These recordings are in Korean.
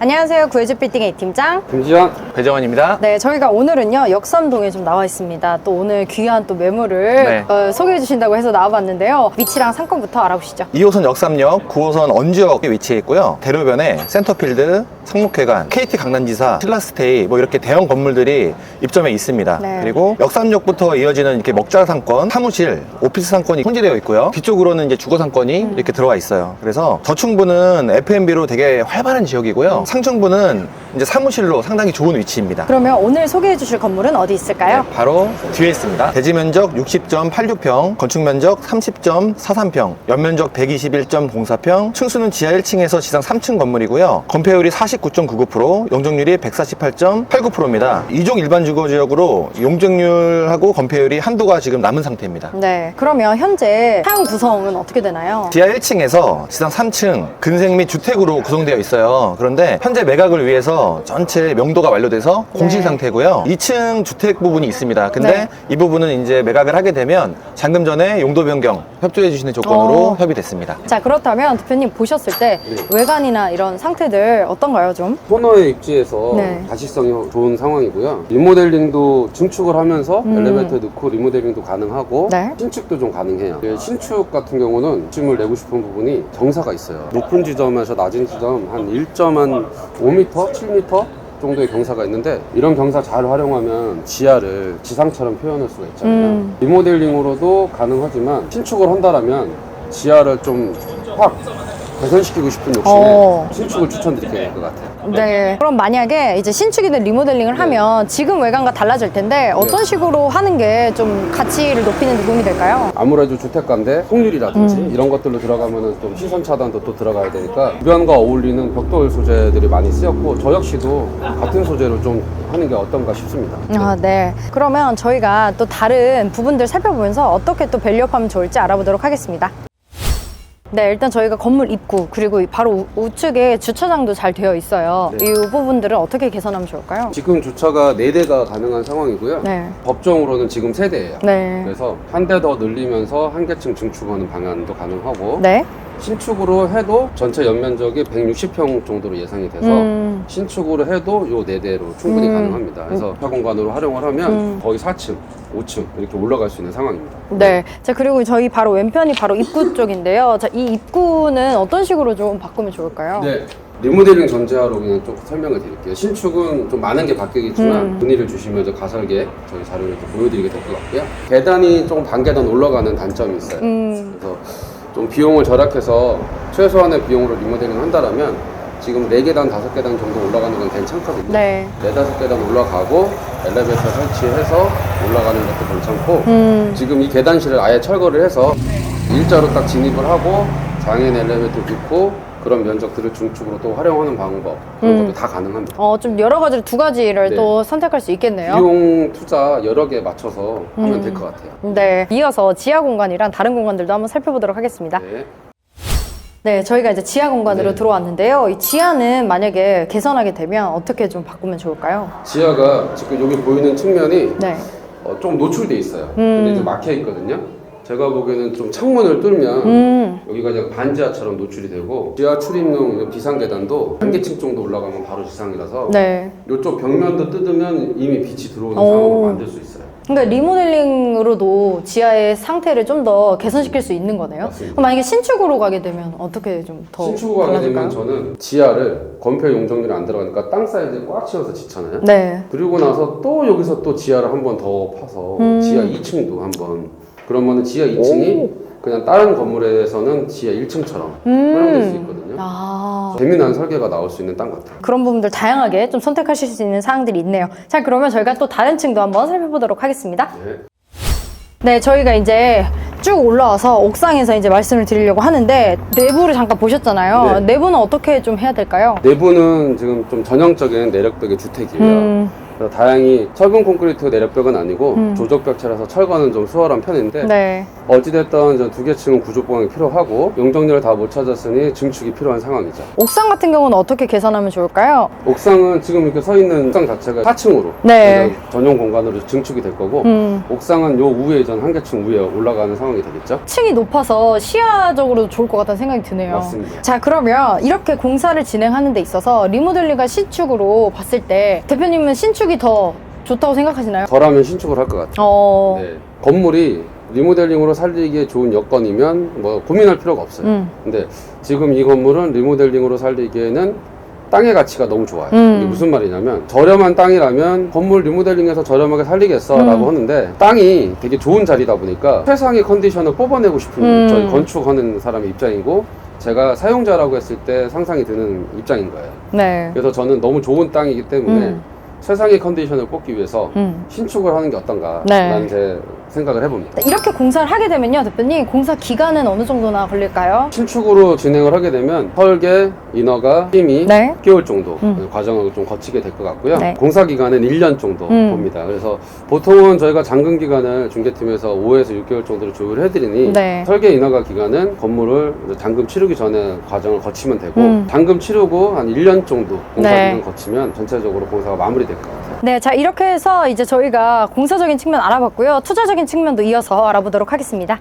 안녕하세요. 구해줄 빌딩 A팀장 김지현, 배정원입니다. 네, 저희가 오늘은요 역삼동에 좀 나와 있습니다. 또 오늘 귀한 또 매물을 소개해 주신다고 해서 나와봤는데요. 위치랑 상권부터 알아보시죠. 2호선 역삼역, 9호선 언주역에 위치해 있고요. 대로변에 센터필드, 상록회관, KT 강남지사, 신라스테이 뭐 이렇게 대형 건물들이 입점해 있습니다. 네. 그리고 역삼역부터 이어지는 이렇게 먹자 상권, 사무실, 오피스 상권이 혼재되어 있고요. 뒤쪽으로는 이제 주거 상권이 이렇게 들어와 있어요. 그래서 저층부는 F&B로 되게 활발한 지역이고요. 상층부는 이제 사무실로 상당히 좋은 위치입니다. 그러면 오늘 소개해 주실 건물은 어디 있을까요? 네, 바로 뒤에 있습니다. 대지 면적 60.86평, 건축 면적 30.43평, 연면적 121.04평, 층수는 지하 1층에서 지상 3층 건물이고요. 건폐율이 49.99%, 용적률이 148.89%입니다. 2종 일반 주거지역으로 용적률하고 건폐율이 한도가 지금 남은 상태입니다. 네, 그러면 현재 사용 구성은 어떻게 되나요? 지하 1층에서 지상 3층 근생 및 주택으로 구성되어 있어요. 그런데 현재 매각을 위해서 전체 명도가 완료돼서 공실 상태고요. 2층 주택 부분이 있습니다. 근데 이 부분은 이제 매각을 하게 되면 잔금 전에 용도 변경 협조해 주시는 조건으로 협의됐습니다. 자, 그렇다면 대표님 보셨을 때 외관이나 이런 상태들 어떤가요 좀? 코너에 입지해서 가시성이 좋은 상황이고요. 리모델링도 증축을 하면서 엘리베이터 넣고 리모델링도 가능하고 신축도 좀 가능해요. 신축 같은 경우는 욕심을 내고 싶은 부분이 경사가 있어요. 높은 지점에서 낮은 지점 한 1.5m, 7m 정도의 경사가 있는데 이런 경사 잘 활용하면 지하를 지상처럼 표현할 수가 있잖아요. 리모델링으로도 가능하지만 신축을 한다면 지하를 좀 확 개선시키고 싶은 욕심에 신축을 추천드리게 될 것 같아요. 네. 그럼 만약에 이제 신축이든 리모델링을 하면 지금 외관과 달라질 텐데 어떤 식으로 하는 게 좀 가치를 높이는 데 도움이 될까요? 아무래도 주택가인데 통유리라든지 이런 것들로 들어가면은 좀 시선 차단도 또 들어가야 되니까 주변과 어울리는 벽돌 소재들이 많이 쓰였고 저 역시도 같은 소재로 좀 하는 게 어떤가 싶습니다. 아, 네. 그러면 저희가 또 다른 부분들 살펴보면서 어떻게 또 밸류업하면 좋을지 알아보도록 하겠습니다. 네, 일단 저희가 건물 입구 그리고 바로 우측에 주차장도 잘 되어 있어요. 이 부분들은 어떻게 개선하면 좋을까요? 지금 주차가 4대가 가능한 상황이고요. 법정으로는 지금 3대예요. 그래서 한 대 더 늘리면서 한 개층 증축하는 방안도 가능하고 신축으로 해도 전체 연면적이 160평 정도로 예상이 돼서 신축으로 해도 요 4대로 충분히 가능합니다. 그래서 주차 공간으로 활용을 하면 거의 4층, 5층 이렇게 올라갈 수 있는 상황입니다. 네. 자, 그리고 저희 바로 왼편이 바로 입구 쪽인데요. 자, 이 입구는 어떤 식으로 좀 바꾸면 좋을까요? 네. 리모델링 전제하로 그냥 좀 설명을 드릴게요. 신축은 좀 많은 게 바뀌겠지만 문의를 주시면 저 가설계 저희 자료를 좀 보여드리게 될 것 같고요. 계단이 조금 단계단 올라가는 단점이 있어요. 그래서 좀 비용을 절약해서 최소한의 비용으로 리모델링 한다면 지금 4계단, 5계단 정도 올라가는 건 괜찮거든요. 4, 5계단 올라가고 엘리베이터 설치해서 올라가는 것도 괜찮고 지금 이 계단실을 아예 철거를 해서 일자로 딱 진입을 하고 장애인 엘리베이터 넣고 그런 면적들을 중축으로 또 활용하는 방법 그런 것도 다 가능합니다. 좀 여러 가지를 두 가지를 또 선택할 수 있겠네요. 비용 투자 여러 개 맞춰서 하면 될 것 같아요. 네. 이어서 지하 공간이랑 다른 공간들도 한번 살펴보도록 하겠습니다. 네, 저희가 이제 지하 공간으로 들어왔는데요. 이 지하는 만약에 개선하게 되면 어떻게 좀 바꾸면 좋을까요? 지하가 지금 여기 보이는 측면이 좀 노출돼 있어요. 근데 이제 막혀 있거든요. 제가 보기에는 좀 창문을 뚫면 여기가 그냥 반지하처럼 노출이 되고 지하 출입용 비상 계단도 한 개층 정도 올라가면 바로 지상이라서 이쪽 벽면도 뜯으면 이미 빛이 들어오는 상황을 만들 수 있어요. 그러니까 리모델링으로도 지하의 상태를 좀 더 개선시킬 수 있는 거네요. 맞습니다. 그럼 만약에 신축으로 가게 되면 어떻게 좀 더 신축으로 가게 되면 저는 지하를 건폐 용적률이 안 들어가니까 땅 사이즈에 꽉 채워서 짓잖아요. 그리고 나서 또 여기서 또 지하를 한 번 더 파서 지하 2층도 한번 그러면 지하 2층이 그냥 다른 건물에서는 지하 1층처럼 활용될 수 있거든요. 재미난 설계가 나올 수 있는 땅 같아요. 그런 부분들 다양하게 좀 선택하실 수 있는 사항들이 있네요. 자, 그러면 저희가 또 다른 층도 한번 살펴보도록 하겠습니다. 네, 저희가 이제 쭉 올라와서 옥상에서 이제 말씀을 드리려고 하는데 내부를 잠깐 보셨잖아요. 내부는 어떻게 좀 해야 될까요? 내부는 지금 좀 전형적인 내력벽의 주택이에요. 그래서 다행히 철근 콘크리트 내력벽은 아니고 조적벽체라서 철거는 좀 수월한 편인데 네. 어찌됐든 이제 두 개 층은 구조 보강이 필요하고 용적률을 다 못 찾았으니 증축이 필요한 상황이죠. 옥상 같은 경우는 어떻게 계산하면 좋을까요? 옥상은 지금 이렇게 서 있는 옥상 자체가 4층으로 네. 전용 공간으로 증축이 될 거고 옥상은 요 위에 전 한 개 층 위에 올라가는 상황이 되겠죠. 층이 높아서 시야적으로 좋을 것 같다는 생각이 드네요. 맞습니다. 자, 그러면 이렇게 공사를 진행하는 데 있어서 리모델링과 신축으로 봤을 때 대표님은 신축이 더 좋다고 생각하시나요? 저라면 신축을 할 것 같아요. 네. 건물이 리모델링으로 살리기에 좋은 여건이면 뭐 고민할 필요가 없어요. 근데 지금 이 건물은 리모델링으로 살리기에는 땅의 가치가 너무 좋아요. 이게 무슨 말이냐면 저렴한 땅이라면 건물 리모델링해서 저렴하게 살리겠어 라고 하는데 땅이 되게 좋은 자리다 보니까 최상의 컨디션을 뽑아내고 싶은 저희 건축하는 사람의 입장이고 제가 사용자라고 했을 때 상상이 드는 입장인 거예요. 네. 그래서 저는 너무 좋은 땅이기 때문에 최상의 컨디션을 뽑기 위해서 신축을 하는 게 어떤가 네. 라는 제 생각을 해봅니다. 이렇게 공사를 하게 되면요, 대표님, 공사 기간은 어느 정도나 걸릴까요? 신축으로 진행을 하게 되면 설계, 인허가, 힘이 네. 6개월 정도 과정을 좀 거치게 될 것 같고요. 네. 공사 기간은 1년 정도 봅니다. 그래서 보통은 저희가 잔금 기간을 중개팀에서 5에서 6개월 정도로 조율을 해드리니 네. 설계, 인허가 기간은 건물을 잔금 치르기 전에 과정을 거치면 되고 잔금 치르고 한 1년 정도 공사 네. 기간 거치면 전체적으로 공사가 마무리될 것 같아요. 네, 자, 이렇게 해서 이제 저희가 공사적인 측면 알아봤고요. 투자적인 측면도 이어서 알아보도록 하겠습니다.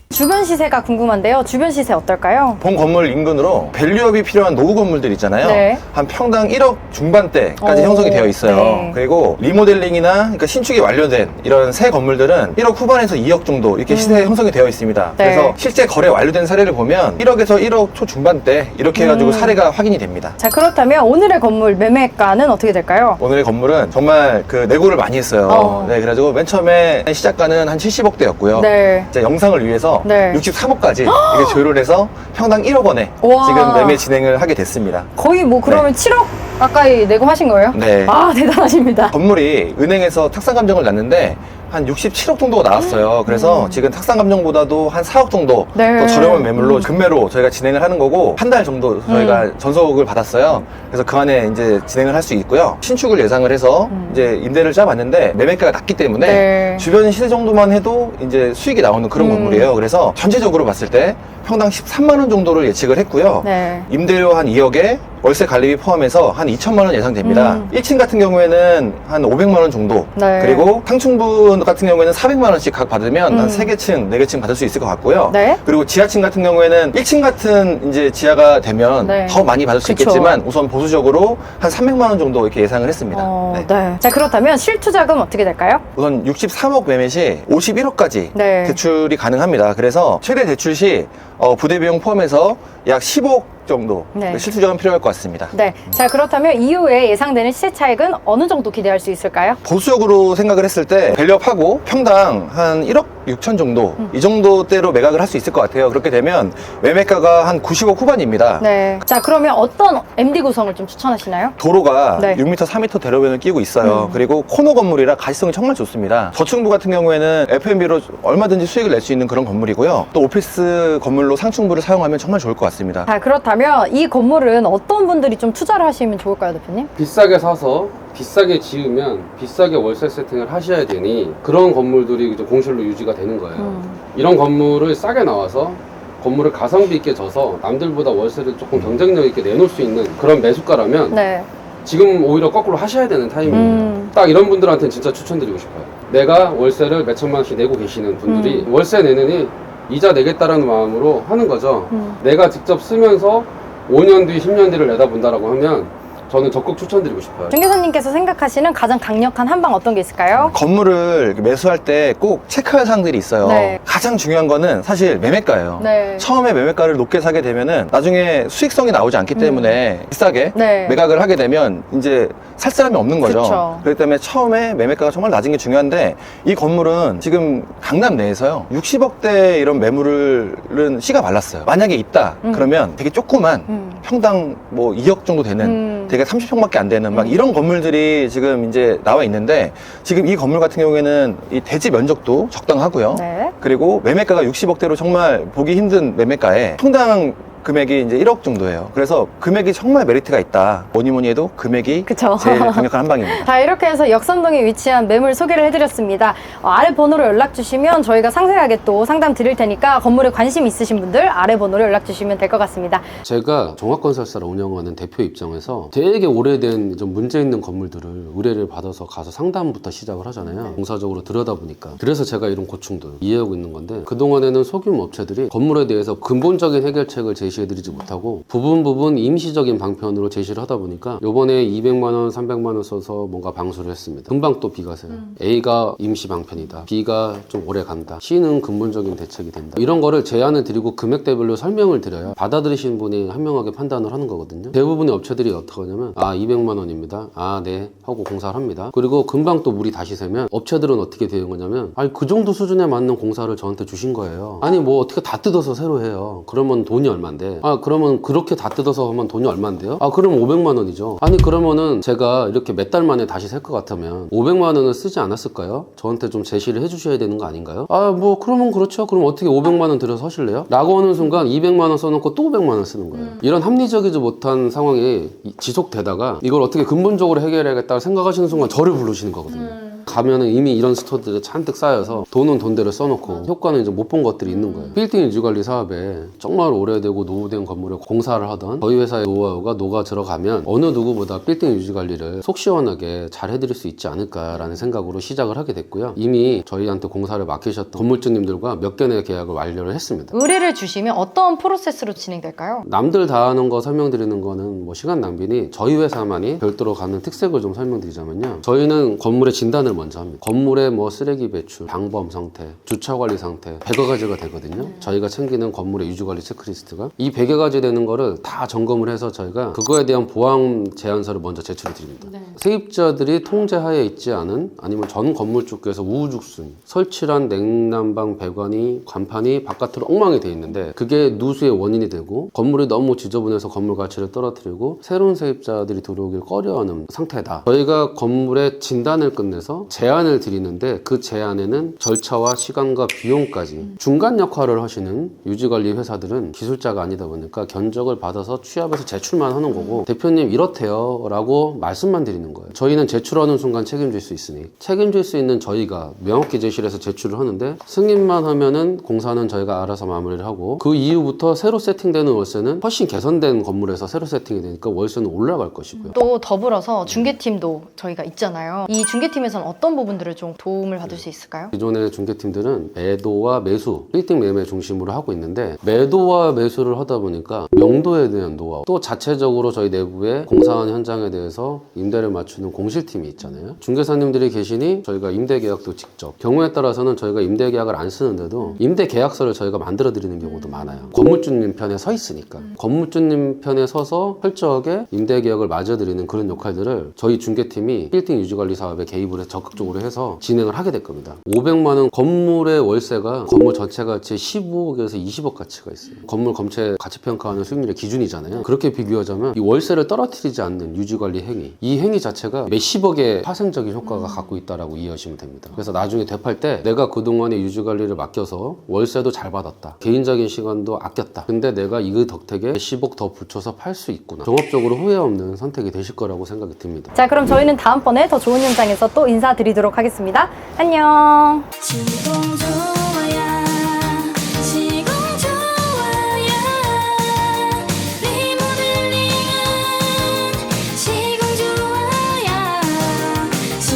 주변 시세가 궁금한데요. 주변 시세 어떨까요? 본 건물 인근으로 밸류업이 필요한 노후 건물들 있잖아요. 네. 한 평당 1억 중반대까지 오, 형성이 되어 있어요. 네. 그리고 리모델링이나 그러니까 신축이 완료된 이런 새 건물들은 1억 후반에서 2억 정도 이렇게 시세 형성이 되어 있습니다. 네. 그래서 실제 거래 완료된 사례를 보면 1억에서 1억 초중반대 이렇게 해가지고 사례가 확인이 됩니다. 자, 그렇다면 오늘의 건물 매매가는 어떻게 될까요? 오늘의 건물은 정말 그 내고를 많이 했어요. 네, 그래가지고 맨 처음에 시작가는 한 70억대였고요. 네. 이제 영상을 위해서 네. 63억까지 이렇게 조율을 해서 평당 1억 원에 와. 지금 매매 진행을 하게 됐습니다. 거의 뭐 그러면 7억 가까이 내고 하신 거예요? 네. 아, 대단하십니다. 건물이 은행에서 탁상 감정을 났는데 한 67억 정도가 나왔어요. 그래서 지금 탁상 감정보다도 한 4억 정도 네. 더 저렴한 매물로 금매로 저희가 진행을 하는 거고 한 달 정도 저희가 전속을 받았어요. 그래서 그 안에 이제 진행을 할 수 있고요. 신축을 예상을 해서 이제 임대를 짜봤는데 매매가가 낮기 때문에 네. 주변 시세 정도만 해도 이제 수익이 나오는 그런 건물이에요. 그래서 전체적으로 봤을 때 평당 13만 원 정도를 예측을 했고요. 네. 임대료 한 2억에 월세 관리비 포함해서 한 2천만 원 예상됩니다. 1층 같은 경우에는 한 500만 원 정도, 네. 그리고 상층부 같은 경우에는 400만 원씩 각 받으면 한 3개 층, 4개 층 받을 수 있을 것 같고요. 네. 그리고 지하층 같은 경우에는 1층 같은 이제 지하가 되면 네. 더 많이 받을 수 그쵸. 있겠지만 우선 보수적으로 한 300만 원 정도 이렇게 예상을 했습니다. 네. 네. 자, 그렇다면 실투자금 어떻게 될까요? 우선 63억 매매 시 51억까지 네. 대출이 가능합니다. 그래서 최대 대출 시 부대 비용 포함해서 약 10억 정도 네. 실투자금 필요할 것 같습니다. 네. 자, 그렇다면 이후에 예상되는 시세 차익은 어느 정도 기대할 수 있을까요? 보수적으로 생각을 했을 때 밸류업하고 평당 한 1억 6천 정도 이 정도대로 매각을 할 수 있을 것 같아요. 그렇게 되면 매매가가 한 90억 후반입니다. 네. 자, 그러면 어떤 MD 구성을 좀 추천하시나요? 도로가 네. 6m, 4m 대로변을 끼고 있어요. 그리고 코너 건물이라 가시성이 정말 좋습니다. 저층부 같은 경우에는 F&B로 얼마든지 수익을 낼 수 있는 그런 건물이고요. 또 오피스 건물로 상층부를 사용하면 정말 좋을 것 같습니다. 자, 그렇다면 이 건물은 어떤 분들이 좀 투자를 하시면 좋을까요, 대표님? 비싸게 사서 비싸게 지으면 비싸게 월세 세팅을 하셔야 되니 그런 건물들이 이제 공실로 유지가 되는 거예요. 이런 건물을 싸게 나와서 건물을 가성비 있게 져서 남들보다 월세를 조금 경쟁력 있게 내놓을 수 있는 그런 매수가라면 네. 지금 오히려 거꾸로 하셔야 되는 타이밍이에요. 딱 이런 분들한테는 진짜 추천드리고 싶어요. 내가 월세를 몇 천만 원씩 내고 계시는 분들이 월세 내느니 이자 내겠다라는 마음으로 하는 거죠. 내가 직접 쓰면서 5년 뒤, 10년 뒤를 내다본다라고 하면 저는 적극 추천드리고 싶어요. 중개사님께서 생각하시는 가장 강력한 한방 어떤 게 있을까요? 건물을 이렇게 매수할 때 꼭 체크할 사항들이 있어요. 네. 가장 중요한 거는 사실 매매가예요. 네. 처음에 매매가를 높게 사게 되면은 나중에 수익성이 나오지 않기 때문에 비싸게 네. 매각을 하게 되면 이제 살 사람이 없는 거죠. 그쵸. 그렇기 때문에 처음에 매매가가 정말 낮은 게 중요한데 이 건물은 지금 강남 내에서요 60억대 이런 매물은 씨가 말랐어요. 만약에 있다 그러면 되게 조그만 평당 뭐 2억 정도 되는 되게 30평밖에 안 되는 막 이런 건물들이 지금 이제 나와 있는데 지금 이 건물 같은 경우에는 이 대지 면적도 적당하고요. 네. 그리고 매매가가 60억대로 정말 보기 힘든 매매가에 평당 금액이 이제 1억 정도예요. 그래서 금액이 정말 메리트가 있다. 뭐니 해도 금액이 그쵸. 제일 강력한 한방입니다. 자, 이렇게 해서 역삼동에 위치한 매물 소개를 해드렸습니다. 아래 번호로 연락 주시면 저희가 상세하게 또 상담 드릴 테니까 건물에 관심 있으신 분들 아래 번호로 연락 주시면 될 것 같습니다. 제가 종합건설사를 운영하는 대표 입장에서 되게 오래된 좀 문제 있는 건물들을 의뢰를 받아서 가서 상담부터 시작을 하잖아요. 공사적으로 들여다보니까. 그래서 제가 이런 고충들 이해하고 있는 건데, 그동안에는 소규모 업체들이 건물에 대해서 근본적인 해결책을 제시해드리지 못하고 부분 임시적인 방편으로 제시를 하다 보니까 요번에 200만 원, 300만 원 써서 뭔가 방수를 했습니다. 금방 또 B가 세요. A가 임시 방편이다. B가 좀 오래 간다. C는 근본적인 대책이 된다. 이런 거를 제안을 드리고 금액대별로 설명을 드려야 받아들이시는 분이 현명하게 판단을 하는 거거든요. 대부분의 업체들이 어떻게 하냐면 200만 원입니다. 네 하고 공사를 합니다. 그리고 금방 또 물이 다시 새면 업체들은 어떻게 되는 거냐면 그 정도 수준에 맞는 공사를 저한테 주신 거예요. 아니 뭐 어떻게 다 뜯어서 새로 해요. 그러면 돈이 얼만데? 그러면 그렇게 다 뜯어서 하면 돈이 얼만데요? 그럼 500만 원이죠. 아니 그러면은 제가 이렇게 몇 달 만에 다시 셀 것 같으면 500만 원을 쓰지 않았을까요? 저한테 좀 제시를 해주셔야 되는 거 아닌가요? 뭐 그러면 그렇죠. 그럼 어떻게 500만 원 들여서 하실래요? 라고 하는 순간 200만 원 써놓고 또 500만 원 쓰는 거예요. 이런 합리적이지 못한 상황이 지속되다가 이걸 어떻게 근본적으로 해결해야겠다고 생각하시는 순간 저를 부르시는 거거든요. 가면은 이미 이런 스토어들이 잔뜩 쌓여서 돈은 돈대로 써놓고 효과는 이제 못 본 것들이 있는 거예요. 빌딩 유지관리 사업에 정말 오래되고 노후된 건물에 공사를 하던 저희 회사의 노하우가 녹아 들어가면 어느 누구보다 빌딩 유지관리를 속 시원하게 잘 해드릴 수 있지 않을까라는 생각으로 시작을 하게 됐고요. 이미 저희한테 공사를 맡기셨던 건물주님들과 몇 개의 계약을 완료를 했습니다. 의뢰를 주시면 어떤 프로세스로 진행될까요? 남들 다 하는 거 설명드리는 거는 뭐 시간 낭비니 저희 회사만이 별도로 가는 특색을 좀 설명드리자면요. 저희는 건물의 진단을 먼저 합니다. 건물의 뭐 쓰레기 배출, 방범 상태, 주차 관리 상태 100여 가지가 되거든요. 저희가 챙기는 건물의 유지 관리 체크리스트가 이 100여 가지 되는 거를 다 점검을 해서 저희가 그거에 대한 보안 제안서를 먼저 제출해 드립니다. 세입자들이 통제하에 있지 않은 아니면 전 건물주께서 우후죽순 설치한 냉난방 배관이 간판이 바깥으로 엉망이 돼 있는데 그게 누수의 원인이 되고 건물이 너무 지저분해서 건물 가치를 떨어뜨리고 새로운 세입자들이 들어오길 꺼려하는 상태다. 저희가 건물의 진단을 끝내서 제안을 드리는데 그 제안에는 절차와 시간과 비용까지 중간 역할을 하시는 유지관리 회사들은 기술자가 아니다 보니까 견적을 받아서 취합해서 제출만 하는 거고 대표님 이렇대요 라고 말씀만 드리는 거예요. 저희는 제출하는 순간 책임질 수 있으니 책임질 수 있는 저희가 명확히 제시를 해서 제출을 하는데 승인만 하면은 공사는 저희가 알아서 마무리를 하고 그 이후부터 새로 세팅되는 월세는 훨씬 개선된 건물에서 새로 세팅이 되니까 월세는 올라갈 것이고요. 또 더불어서 중개팀도 저희가 있잖아요. 이 중개팀에서는 어떤 부분들을 좀 도움을 받을 수 있을까요? 기존의 중개팀들은 매도와 매수, 빌딩 매매 중심으로 하고 있는데 매도와 매수를 하다 보니까 명도에 대한 노하우 또 자체적으로 저희 내부에 공사하는 현장에 대해서 임대를 맞추는 공실팀이 있잖아요. 중개사님들이 계시니 저희가 임대계약도 직접 경우에 따라서는 저희가 임대계약을 안 쓰는데도 임대계약서를 저희가 만들어 드리는 경우도 많아요. 건물주님 편에 서 있으니까 건물주님 편에 서서 철저하게 임대계약을 맞아드리는 그런 역할들을 저희 중개팀이 빌딩 유지관리 사업에 개입을 해서 적극적으로 해서 진행을 하게 될 겁니다. 500만 원 건물의 월세가 건물 전체 가치 15억에서 20억 가치가 있어요. 건물 검체 가치평가하는 수익률의 기준이잖아요. 그렇게 비교하자면 이 월세를 떨어뜨리지 않는 유지관리 행위 이 행위 자체가 몇십억의 파생적인 효과가 갖고 있다라고 이해하시면 됩니다. 그래서 나중에 되팔 때 내가 그동안에 유지관리를 맡겨서 월세도 잘 받았다. 개인적인 시간도 아꼈다. 근데 내가 이 덕택에 몇십억 더 붙여서 팔 수 있구나. 종합적으로 후회 없는 선택이 되실 거라고 생각이 듭니다. 자, 그럼 저희는 다음번에 더 좋은 현장에서 또 인사드리도록 하겠습니다. 안녕. 진동조